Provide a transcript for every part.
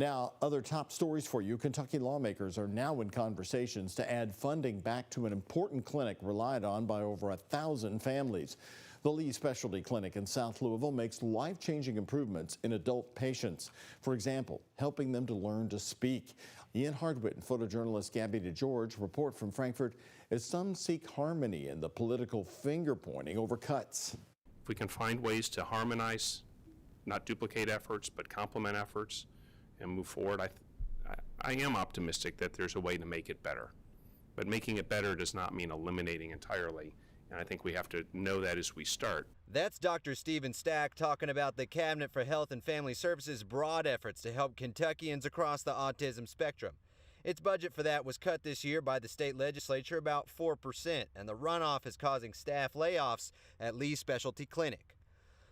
Now, other top stories for you. Kentucky lawmakers are now in conversations to add funding back to an important clinic relied on by over 1,000 families. The Lee Specialty Clinic in South Louisville makes life-changing improvements in adult patients. For example, helping them to learn to speak. Ian Hardwitt and photojournalist Gabby DeGeorge report from Frankfort as some seek harmony in the political finger-pointing over cuts. If we can find ways to harmonize, not duplicate efforts, but complement efforts, and move forward, I am optimistic that there's a way to make it better. But making it better does not mean eliminating entirely, and I think we have to know that as we start. That's Dr. Stephen Stack talking about the Cabinet for Health and Family Services' broad efforts to help Kentuckians across the autism spectrum. Its budget for that was cut this year by the state legislature about 4%, and the runoff is causing staff layoffs at Lee Specialty Clinic.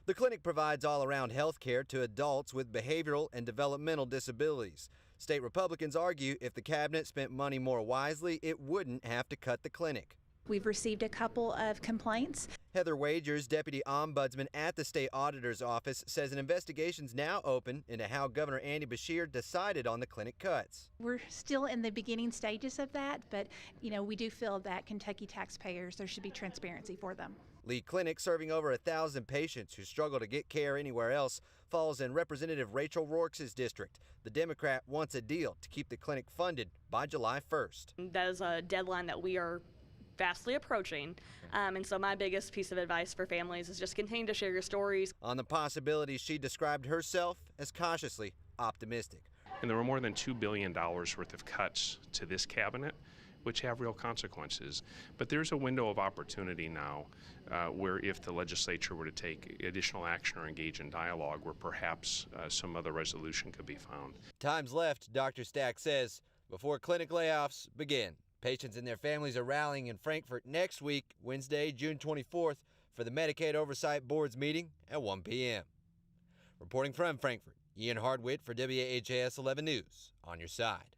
The clinic provides all-around health care to adults with behavioral and developmental disabilities. State Republicans argue if the cabinet spent money more wisely, it wouldn't have to cut the clinic. We've received a couple of complaints. Heather Wagers, deputy ombudsman at the state auditor's office, says an investigation's now open into how Governor Andy Beshear decided on the clinic cuts. We're still in the beginning stages of that, but we do feel that Kentucky taxpayers, there should be transparency for them. Lee Clinic, serving over 1,000 patients who struggle to get care anywhere else, falls in Representative Rachel Rourke's district. The Democrat wants a deal to keep the clinic funded by July 1st. That is a deadline that we are fastly approaching, and so my biggest piece of advice for families is just continue to share your stories. On the possibilities, she described herself as cautiously optimistic. And there were more than $2 billion worth of cuts to this cabinet, which have real consequences. But there's a window of opportunity now where if the legislature were to take additional action or engage in dialogue, where perhaps some other resolution could be found. Time's left, Dr. Stack says, before clinic layoffs begin. Patients and their families are rallying in Frankfort next week, Wednesday, June 24th, for the Medicaid Oversight Board's meeting at 1 p.m. Reporting from Frankfort, Ian Hardwitt for WHAS 11 News, on your side.